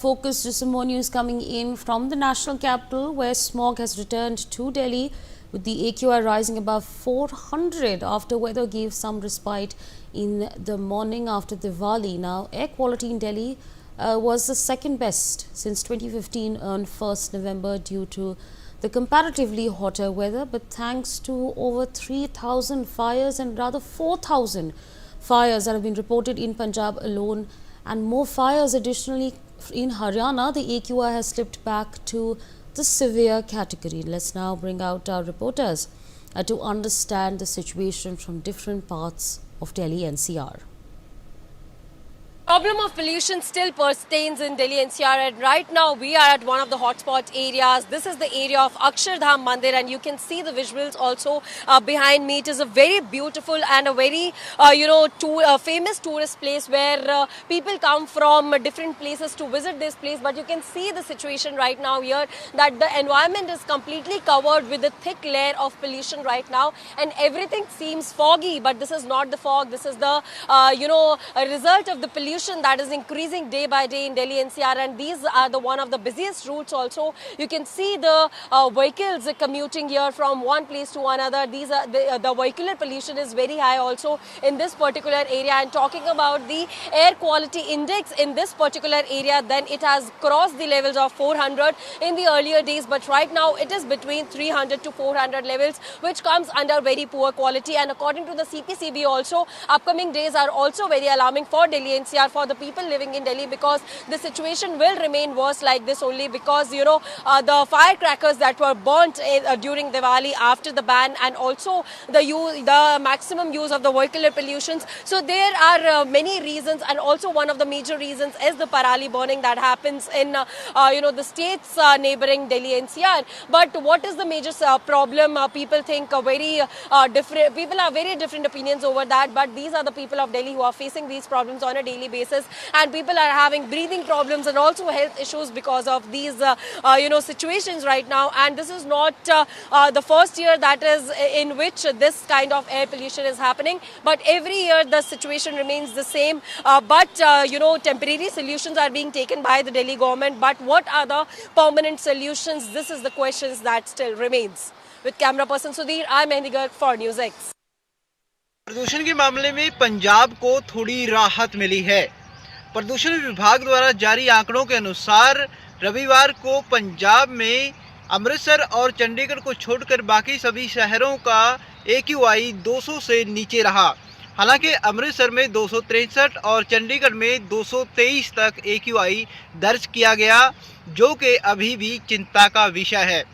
Focus to some more news coming in from the national capital, where smog has returned to Delhi, with the AQI rising above 400 after weather gave some respite in the morning after Diwali. Now, air quality in Delhi was the second best since 2015 on 1st November due to the comparatively hotter weather, but thanks to over 3,000 fires and rather 4,000 fires that have been reported in Punjab alone and more fires additionally in Haryana, the AQI has slipped back to the severe category. Let's now bring out our reporters to understand the situation from different parts of Delhi NCR. Problem of pollution still pertains in Delhi NCR, and right now we are at one of the hotspot areas. This is the area of Akshardham Mandir, and you can see the visuals also behind me. It is a very beautiful and a very famous tourist place where people come from different places to visit this place. But you can see the situation right now here, that the environment is completely covered with a thick layer of pollution right now, and everything seems foggy. But this is not the fog. This is the a result of the pollution that is increasing day by day in Delhi NCR, and these are the one of the busiest routes also. You can see the vehicles commuting here from one place to another. These are the vehicular pollution is very high also in this particular area. And talking about the air quality index in this particular area, then it has crossed the levels of 400 in the earlier days, but right now it is between 300 to 400 levels, which comes under very poor quality. And according to the CPCB also, upcoming days are also very alarming for Delhi NCR, for the people living in Delhi, because the situation will remain worse like this only because the firecrackers that were burnt during Diwali after the ban, and also the maximum use of the vehicular pollutions. So there are many reasons, and also one of the major reasons is the Parali burning that happens in the states neighboring Delhi NCR. But what is the major problem? People think very different. People have very different opinions over that. But these are the people of Delhi who are facing these problems on a daily basis, and people are having breathing problems and also health issues because of these situations right now. And this is not the first year that is in which this kind of air pollution is happening, but every year the situation remains the same. But temporary solutions are being taken by the Delhi government, but what are the permanent solutions? This is the questions that still remains. With camera person Sudhir, I'm Mehndi Garg for News X. प्रदूषण के मामले में पंजाब को थोड़ी राहत मिली है। प्रदूषण विभाग द्वारा जारी आंकड़ों के अनुसार रविवार को पंजाब में अमृतसर और चंडीगढ़ को छोड़कर बाकी सभी शहरों का AQI 200 से नीचे रहा। हालांकि अमृतसर में 263 और चंडीगढ़ में 223 तक AQI दर्ज किया गया, जो कि अभी भी चिंता का विषय है।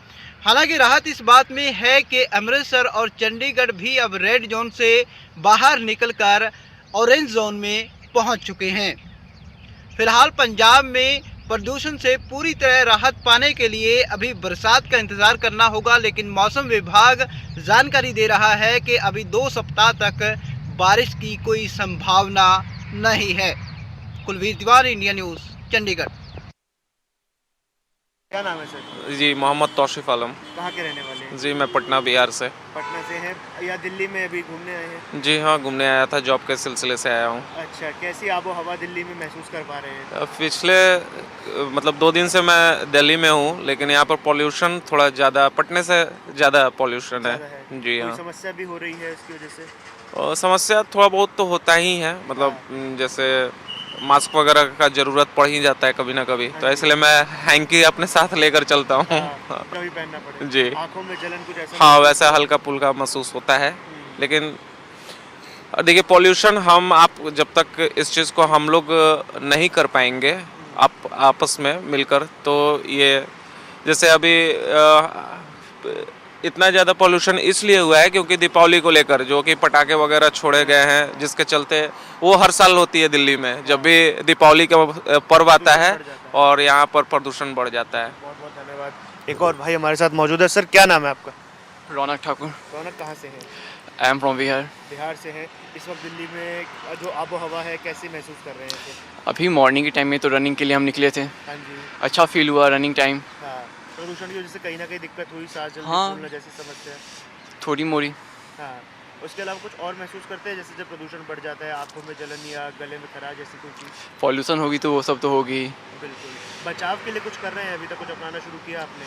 हालांकि राहत इस बात में है कि अमृतसर और चंडीगढ़ भी अब रेड जोन से बाहर निकलकर ऑरेंज जोन में पहुंच चुके हैं। फिलहाल पंजाब में प्रदूषण से पूरी तरह राहत पाने के लिए अभी बरसात का इंतज़ार करना होगा, लेकिन मौसम विभाग जानकारी दे रहा है कि अभी 2 सप्ताह तक बारिश की कोई संभावना नहीं है। Kulveer Tiwari, India news, Chandigarh. क्या नाम है सर? जी मोहम्मद तौसीफ आलम। कहाँ के रहने वाले हैं? जी मैं पटना बिहार से। पटना से हैं या दिल्ली में अभी घूमने आए हैं? जी हाँ, घूमने आया था, जॉब के सिलसिले से आया हूँ। अच्छा, कैसी आबो हवा दिल्ली में महसूस कर पा रहे हैं? पिछले 2 दिन से मैं दिल्ली में हूँ, लेकिन यहाँ पर पॉल्यूशन थोड़ा ज़्यादा, पटने से ज़्यादा पॉल्यूशन है। जी हाँ। समस्या भी हो रही है इसकी वजह से? और समस्या थोड़ा बहुत तो होता ही है, जैसे मास्क वगैरह का ज़रूरत पड़ ही जाता है कभी ना कभी, तो इसलिए मैं हैंकी अपने साथ लेकर चलता हूँ। कभी पहनना पड़ेगा। जी। आँखों में जलन कुछ ऐसा? हाँ, वैसा हल्का पुल्का महसूस होता है, लेकिन देखिए पॉल्यूशन आप जब तक इस चीज़ को हम लोग नहीं कर पाएंगे आपस में मिलकर, तो ये जैसे अभी इतना ज़्यादा पॉल्यूशन इसलिए हुआ है क्योंकि दीपावली को लेकर जो कि पटाखे वगैरह छोड़े गए हैं, जिसके चलते वो हर साल होती है दिल्ली में, जब भी दीपावली का पर्व आता है और यहाँ पर प्रदूषण बढ़ जाता है। बहुत बहुत धन्यवाद। एक और भाई हमारे साथ मौजूद है। सर, क्या नाम है आपका? रौनक ठाकुर। रौनक कहाँ से है? I am from Bihar. Bihar से है। इस वक्त दिल्ली में जो आबो हवा है कैसी महसूस कर रहे हैं? अभी मॉर्निंग के टाइम में तो रनिंग के लिए हम निकले थे। हाँ जी। अच्छा फील हुआ रनिंग टाइम। हाँ, प्रदूषण की वजह से कहीं ना कहीं दिक्कत हुई, सांस जल्दी हाँ, फूलना जैसी समस्या? थोड़ी मोड़ी। हाँ, उसके अलावा कुछ और महसूस करते हैं, जैसे जब प्रदूषण बढ़ जाता है, आंखों में जलन या गले में खराश जैसी कोई चीज़? पॉल्यूशन होगी तो वो सब तो होगी ही। बिल्कुल। बचाव के लिए कुछ कर रहे हैं, अभी तक कुछ अपनाना शुरू किया आपने?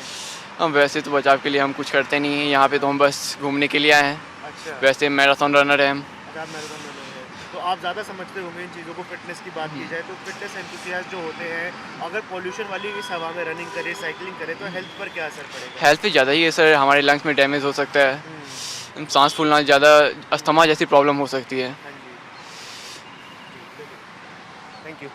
हम वैसे तो बचाव के लिए हम कुछ करते नहीं हैं, यहाँ पे तो हम बस घूमने के लिए आए हैं। अच्छा। वैसे मैराथन रनर हैं हम। अच्छा, आप मैराथन रनर हैं, तो आप ज़्यादा समझते होंगे इन चीज़ों को। फिटनेस की बात की जाए तो फिटनेस एंथुसियास्ट जो होते हैं, अगर पॉल्यूशन वाली इस हवा में रनिंग करे, साइकिलिंग करे, तो हेल्थ पर क्या असर पड़ेगा? हेल्थ पे ज़्यादा ही है सर, हमारे लंग्स में डैमेज हो सकता है, सांस फूलना, ज़्यादा अस्थमा जैसी प्रॉब्लम हो सकती है। हाँ जी। Thank you.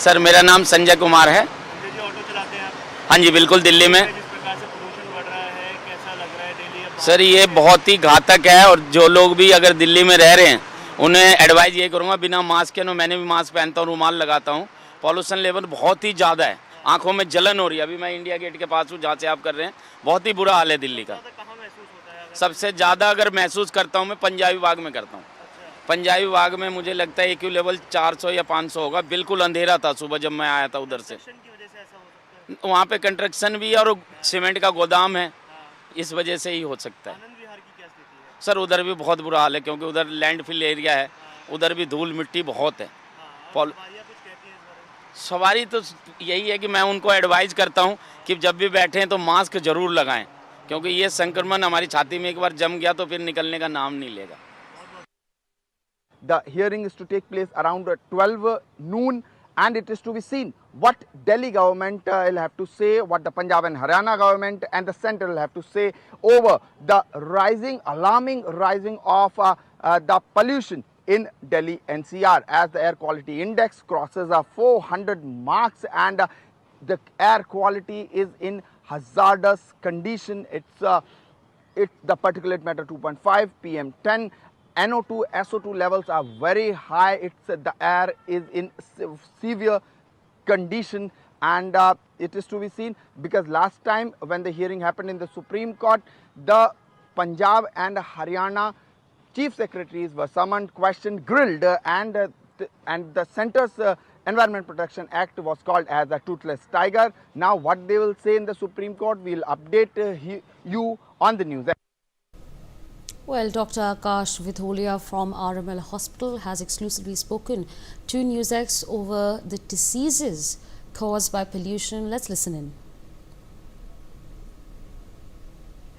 सर मेरा नाम संजय कुमार है। संजय जी, ऑटो चलाते हैं आप? हाँ जी बिल्कुल, दिल्ली में। जिस प्रकार से प्रदूषण बढ़ रहा है, कैसा लग रहा है डेली? सर ये बहुत ही घातक है, और जो लोग भी अगर दिल्ली में रह रहे हैं उन्हें एडवाइस ये करूँगा, बिना मास्क के, मैंने भी मास्क पहनता हूँ, रुमाल लगाता हूँ। पॉल्यूशन लेवल बहुत ही ज़्यादा है, आंखों में जलन हो रही है। अभी मैं इंडिया गेट के पास हूँ जहाँ से आप कर रहे हैं, बहुत ही बुरा हाल है दिल्ली का। कहाँ महसूस होता है? सबसे ज़्यादा अगर महसूस करता हूँ मैं पंजाबी बाग में करता हूँ। पंजाबी बाग में मुझे लगता है AQ लेवल 400 या 500 होगा। बिल्कुल अंधेरा था सुबह जब मैं आया था उधर से। की वजह से ऐसा हो सकता है? वहाँ पे कंस्ट्रक्शन भी है और सीमेंट का गोदाम है, इस वजह से ही हो सकता है। आनंद विहार की क्या स्थिति है? सर उधर भी बहुत बुरा हाल है, क्योंकि उधर लैंडफिल एरिया है, उधर भी धूल मिट्टी बहुत है। पॉल- सवारियाँ कुछ कहती हैं इस बारे में? सवारी तो यही है कि मैं उनको एडवाइस करता हूँ कि जब भी बैठें तो मास्क जरूर लगाएं, क्योंकि ये संक्रमण हमारी छाती में एक बार जम गया तो फिर निकलने का नाम नहीं लेगा। The hearing is to take place around 12 noon, and it is to be seen what Delhi government will have to say, what the Punjab and Haryana government and the centre will have to say over the alarming rising of the pollution in Delhi NCR, as the air quality index crosses 400 marks, and the air quality is in hazardous condition. It's the particulate matter 2.5, PM10, NO2, SO2 levels are very high. The air is in severe condition, and it is to be seen because last time when the hearing happened in the Supreme Court, the Punjab and Haryana chief secretaries were summoned, questioned, grilled, and the centre's Environment Protection Act was called as a toothless tiger. Now what they will say in the Supreme Court, we will update you on the news. Well, Dr. Akash Vitholia from RML Hospital has exclusively spoken to NewsX over the diseases caused by pollution. Let's listen in.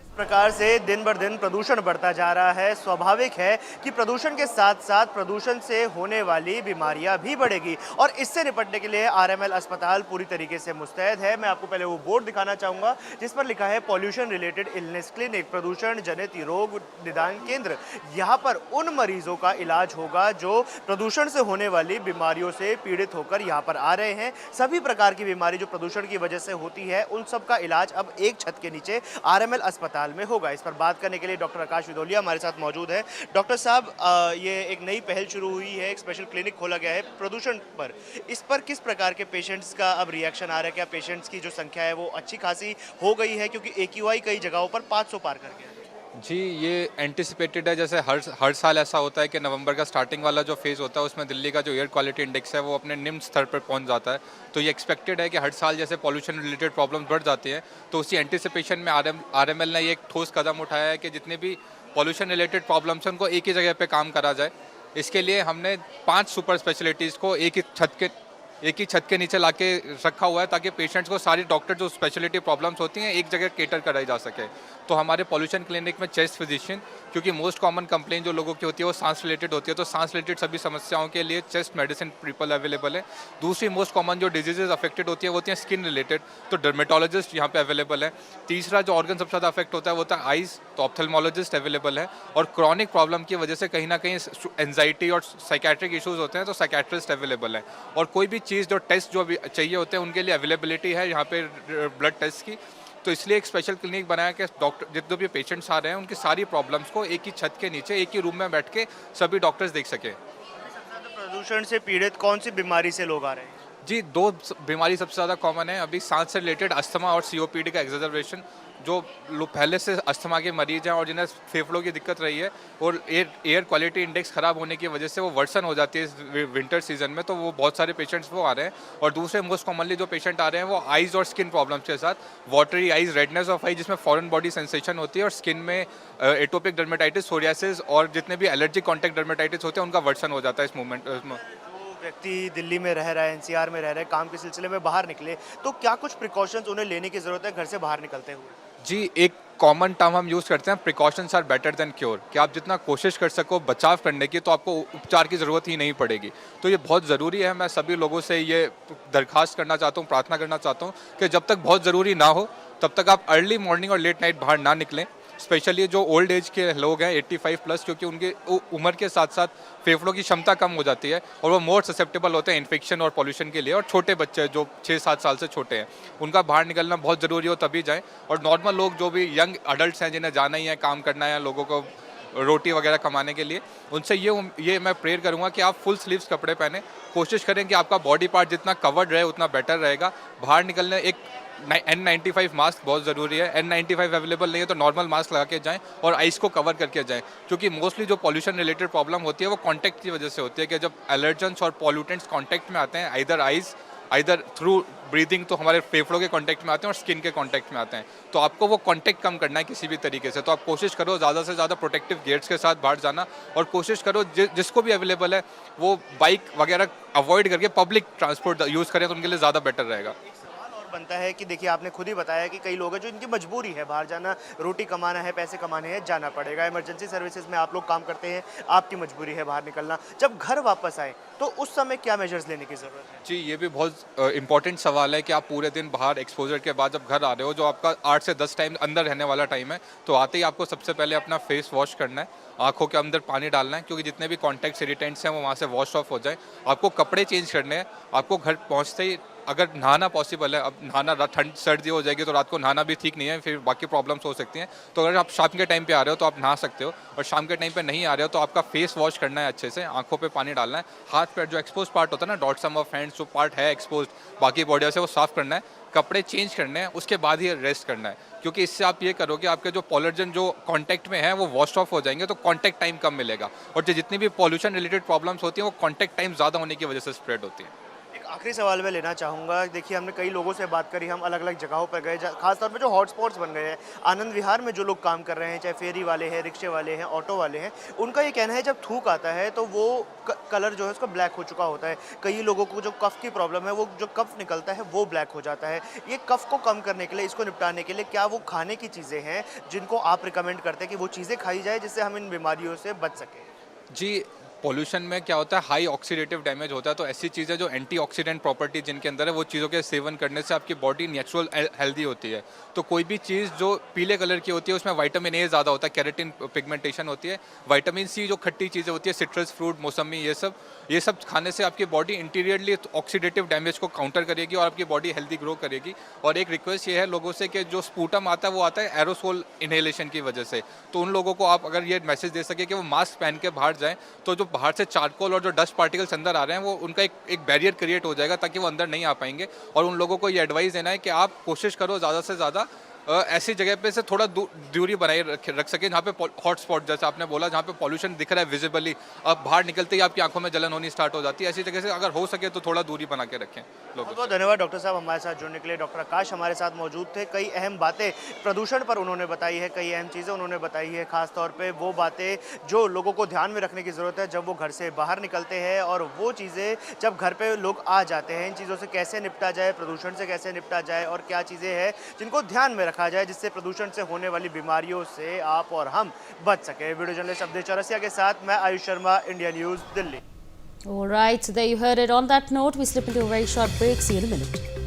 इस प्रकार से दिन बर दिन प्रदूषण बढ़ता जा रहा है, स्वाभाविक है कि प्रदूषण के साथ साथ प्रदूषण से होने वाली बीमारियां भी बढ़ेगी, और इससे निपटने के लिए आरएमएल अस्पताल पूरी तरीके से मुस्तैद है। मैं आपको पहले वो बोर्ड दिखाना चाहूँगा जिस पर लिखा है पॉल्यूशन रिलेटेड इलनेस क्लिनिक, प्रदूषण जनित रोग निदान केंद्र। यहाँ पर उन मरीजों का इलाज होगा जो प्रदूषण से होने वाली बीमारियों से पीड़ित होकर यहाँ पर आ रहे हैं। सभी प्रकार की बीमारी जो प्रदूषण की वजह से होती है, उन सब का इलाज अब एक छत के नीचे आरएमएल अस्पताल में होगा। इस पर बात करने के लिए डॉक्टर आकाश विधोलिया हमारे साथ मौजूद है। डॉक्टर साहब, ये एक नई पहल शुरू हुई है, एक स्पेशल क्लिनिक खोला गया है प्रदूषण पर। इस पर किस प्रकार के पेशेंट्स का अब रिएक्शन आ रहा है? क्या पेशेंट्स की जो संख्या है वो अच्छी खासी हो गई है, क्योंकि AQI कई जगहों पर 500 पार कर गया है? जी, ये एंटिसिपेटेड है। जैसे हर साल ऐसा होता है कि नवंबर का स्टार्टिंग वाला जो फेज़ होता है उसमें दिल्ली का जो एयर क्वालिटी इंडेक्स है वो अपने निम्न स्तर पर पहुंच जाता है। तो ये एक्सपेक्टेड है कि हर साल जैसे पॉल्यूशन रिलेटेड प्रॉब्लम्स बढ़ जाती हैं, तो उसी एंटिसिपेशन में आरएमएल ने ये एक ठोस कदम उठाया है कि जितने भी पॉल्यूशन रिलेटेड प्रॉब्लम्स हैं उनको एक ही जगह पर काम करा जाए। इसके लिए हमने 5 सुपर स्पेशलिटीज़ को एक ही छत के नीचे लाके रखा हुआ है, ताकि पेशेंट्स को सारी डॉक्टर जो स्पेशलिटी प्रॉब्लम्स होती हैं एक जगह केटर कराई जा सके। तो हमारे पॉल्यूशन क्लिनिक में चेस्ट फिजिशियन, क्योंकि मोस्ट कॉमन कंप्लेन जो लोगों की होती है वो सांस रिलेटेड होती है, तो सांस रिलेटेड सभी समस्याओं के लिए चेस्ट मेडिसिन पीपल अवेलेबल है। दूसरी मोस्ट कॉमन जो डिजीजेज अफेक्टेड होती है वो होती हैं स्किन रिलेटेड, तो डर्मेटोलॉजिस्ट यहाँ पे अवेलेबल है। तीसरा जो ऑर्गन सबसे ज़्यादा अफेक्ट होता है वो होता है आइज़, तो ऑप्थेल्मोलॉजिस्ट अवेलेबल है। और क्रॉनिक प्रॉब्लम की वजह से कहीं ना कहीं एंजाइटी और साइकेट्रिक इशूज़ होते हैं, तो साइकेट्रिस्ट अवेलेबल है। और कोई भी चीज़ जो टेस्ट जो चाहिए होते हैं उनके लिए अवेलेबिलिटी है यहाँ पे ब्लड टेस्ट की। तो इसलिए एक स्पेशल क्लिनिक बनाया कि डॉक्टर जितने भी पेशेंट्स आ रहे हैं उनकी सारी प्रॉब्लम्स को एक ही छत के नीचे एक ही रूम में बैठ के सभी डॉक्टर्स देख सकें। प्रदूषण से पीड़ित कौन सी बीमारी से लोग आ रहे हैं? जी, 2 बीमारी सबसे ज़्यादा कॉमन है अभी, सांस से रिलेटेड अस्थमा और COPD का एक्सजर्वेशन। जो लोग पहले से अस्थमा के मरीज हैं और जिन्हें फेफड़ों की दिक्कत रही है और एयर क्वालिटी इंडेक्स ख़राब होने की वजह से वो वर्सन हो जाती है इस विंटर सीजन में, तो वो बहुत सारे पेशेंट्स वो आ रहे हैं। और दूसरे मोस्ट कॉमनली जो पेशेंट आ रहे हैं वो आइज़ और स्किन प्रॉब्लम्स के साथ, वाटरी आइज़, रेडनेस ऑफ आई जिसमें फॉरेन बॉडी सेंसेशन होती है, और स्किन में एटोपिक डर्मेटाइटिस, सोरियासिस और जितने भी एलर्जिक कॉन्टैक्ट डर्मेटाइटिस होते हैं उनका वर्सन हो जाता है इस मूवमेंट। व्यक्ति दिल्ली में रह रहा है, एनसीआर में रह रहा है, काम के सिलसिले में बाहर निकले, तो क्या कुछ प्रिकॉशंस उन्हें लेने की ज़रूरत है घर से बाहर निकलते हुए? जी, एक कॉमन टर्म हम यूज़ करते हैं, precautions are better than cure, कि आप जितना कोशिश कर सको बचाव करने की तो आपको उपचार की ज़रूरत ही नहीं पड़ेगी। तो ये बहुत ज़रूरी है। मैं सभी लोगों से ये दरख्वास्त करना चाहता हूँ, प्रार्थना करना चाहता हूँ कि जब तक बहुत ज़रूरी ना हो तब तक आप अर्ली मॉर्निंग और लेट नाइट बाहर ना निकलें। स्पेशली जो ओल्ड एज के लोग हैं 85 प्लस, क्योंकि उनके उम्र के साथ साथ फेफड़ों की क्षमता कम हो जाती है और वो मोर ससेप्टेबल होते हैं इन्फेक्शन और पॉल्यूशन के लिए। और छोटे बच्चे जो 6-7 साल से छोटे हैं उनका बाहर निकलना बहुत ज़रूरी हो तभी जाएं। और नॉर्मल लोग जो भी यंग अडल्ट हैं जिन्हें जाना ही है, काम करना है, लोगों को रोटी वगैरह कमाने के लिए, उनसे ये मैं प्रेयर करूंगा कि आप फुल स्लीव्स कपड़े पहने, कोशिश करें कि आपका बॉडी पार्ट जितना कवर्ड रहे उतना बेटर रहेगा। बाहर निकलने एक N95 मास्क बहुत ज़रूरी है। N95 अवेलेबल नहीं है तो नॉर्मल मास्क लगा के जाएं और आइस को कवर करके जाएं, क्योंकि मोस्टली जो पॉल्यूशन रिलेटेड प्रॉब्लम होती है वो कांटेक्ट की वजह से होती है, कि जब एलर्जेंस और पॉल्यूटेंट्स कांटेक्ट में आते हैं, आइदर थ्रू ब्रीदिंग, तो हमारे फेफड़ों के कांटेक्ट में आते हैं और स्किन के कांटेक्ट में आते हैं, तो आपको वो कांटेक्ट कम करना है किसी भी तरीके से। तो आप कोशिश करो ज़्यादा से ज़्यादा प्रोटेक्टिव गियर्स के साथ बाहर जाना, और कोशिश करो जिसको भी अवेलेबल है वो बाइक वगैरह अवॉइड करके पब्लिक ट्रांसपोर्ट यूज़ करें तो उनके लिए ज़्यादा बेटर रहेगा। बनता है कि देखिए, आपने खुद ही बताया कि कई लोग हैं जो इनकी मजबूरी है, बाहर जाना, रोटी कमाना है, पैसे कमाने हैं, जाना पड़ेगा। इमरजेंसी सर्विसेज में आप लोग काम करते हैं, आपकी मजबूरी है बाहर निकलना। जब घर वापस आए तो उस समय क्या मेजर्स लेने की ज़रूरत है? जी, ये भी बहुत इंपॉर्टेंट सवाल है कि आप पूरे दिन बाहर एक्सपोजर के बाद जब घर आ रहे हो, जो आपका 8 से 10 टाइम अंदर रहने वाला टाइम है, तो आते ही आपको सबसे पहले अपना फेस वॉश करना है, आंखों के अंदर पानी डालना है, क्योंकि जितने भी कॉन्टैक्ट्स इरिटेंट्स हैं वो वहाँ से वॉश ऑफ हो जाए। आपको कपड़े चेंज करने हैं, आपको घर पहुँचते ही अगर नहाना पॉसिबल है, अब नहाना ठंड सर्दी हो जाएगी तो रात को नहाना भी ठीक नहीं है, फिर बाकी प्रॉब्लम्स हो सकती हैं। तो अगर आप शाम के टाइम पे आ रहे हो तो आप नहा सकते हो, और शाम के टाइम पे नहीं आ रहे हो तो आपका फेस वॉश करना है अच्छे से, आंखों पे पानी डालना है, हाथ पैर जो एक्सपोज पार्ट होता है ना, डॉट्सम ऑफ हैंड्स जो पार्ट है एक्सपोज बाकी बॉडी से, वो साफ करना है, कपड़े चेंज करने हैं, उसके बाद ही रेस्ट करना है, क्योंकि इससे आप ये करोगे आपके जो पॉल्यूशन जो कांटेक्ट में है वो वॉश ऑफ हो जाएंगे, तो कांटेक्ट टाइम कम मिलेगा। और जो जितनी भी पॉल्यूशन रिलेटेड प्रॉब्लम्स होती हैं वो कांटेक्ट टाइम ज़्यादा होने की वजह से स्प्रेड होती है। आखिरी सवाल मैं लेना चाहूँगा। देखिए, हमने कई लोगों से बात करी, हम अलग अलग जगहों पर गए, खासतौर पे जो हॉटस्पॉट्स बन गए हैं, आनंद विहार में जो लोग काम कर रहे हैं, चाहे फेरी वाले हैं, रिक्शे वाले हैं, ऑटो वाले हैं, उनका ये कहना है जब थूक आता है तो वो कलर जो है उसका ब्लैक हो चुका होता है। कई लोगों को जो कफ की प्रॉब्लम है, वो जो कफ निकलता है वो ब्लैक हो जाता है। ये कफ को कम करने के लिए, इसको निपटाने के लिए क्या वो खाने की चीज़ें हैं जिनको आप रिकमेंड करते हैं कि वो चीज़ें खाई जाए जिससे हम इन बीमारियों से बच सकें? जी, पॉल्यूशन में क्या होता है, हाई ऑक्सीडेटिव डैमेज होता है, तो ऐसी चीज़ें जो एंटीऑक्सीडेंट प्रॉपर्टी जिनके अंदर है वो चीज़ों के सेवन करने से आपकी बॉडी नेचुरल हेल्दी होती है। तो कोई भी चीज़ जो पीले कलर की होती है उसमें विटामिन ए ज़्यादा होता है, कैरेटिन पिगमेंटेशन होती है, विटामिन सी जो खट्टी चीज़ें होती है, सिट्रस फ्रूट, मौसमी, ये सब खाने से आपकी बॉडी इंटीरियरली ऑक्सीडेटिव डैमेज को काउंटर करेगी और आपकी बॉडी हेल्दी ग्रो करेगी। और एक रिक्वेस्ट ये है लोगों से कि जो स्पूटम आता है वो आता है एरोसोल इनहेलेशन की वजह से, तो उन लोगों को आप अगर ये मैसेज दे सके कि वो मास्क पहन के बाहर जाएँ, तो जो बाहर से चारकोल और जो डस्ट पार्टिकल्स अंदर आ रहे हैं वो उनका एक बैरियर क्रिएट हो जाएगा ताकि वो अंदर नहीं आ पाएंगे। और उन लोगों को ये एडवाइस देना है कि आप कोशिश करो ज़्यादा से ज़्यादा ऐसी जगह पे से थोड़ा दूरी बनाए रख सके जहाँ पे हॉटस्पॉट, जैसे आपने बोला, जहाँ पे पॉल्यूशन दिख रहा है विजिबली, अब बाहर निकलते ही आपकी आंखों में जलन होनी स्टार्ट हो जाती है। ऐसी जगह से अगर हो सके तो थोड़ा दूरी बना के रखें लोगों। बहुत बहुत धन्यवाद डॉक्टर साहब, हमारे साथ जुड़ने के लिए। डॉक्टर आकाश हमारे साथ मौजूद थे। कई अहम बातें प्रदूषण पर उन्होंने बताई है, कई अहम चीज़ें उन्होंने बताई है, खासतौर पर वो बातें जो लोगों को ध्यान में रखने की ज़रूरत है जब वो घर से बाहर निकलते हैं, और वो चीज़ें जब घर पर लोग आ जाते हैं, इन चीज़ों से कैसे निपटा जाए, प्रदूषण से कैसे निपटा जाए, और क्या चीज़ें हैं जिनको ध्यान में रखा जाए जिससे प्रदूषण से होने वाली बीमारियों से आप और हम बच सके। वीडियो जर्नलिस्ट अवधेश चौरसिया के साथ मैं Ayush Sharma, India news, Delhi. All right, so there you heard it. On that note, we slip into a very short break. See you in a minute.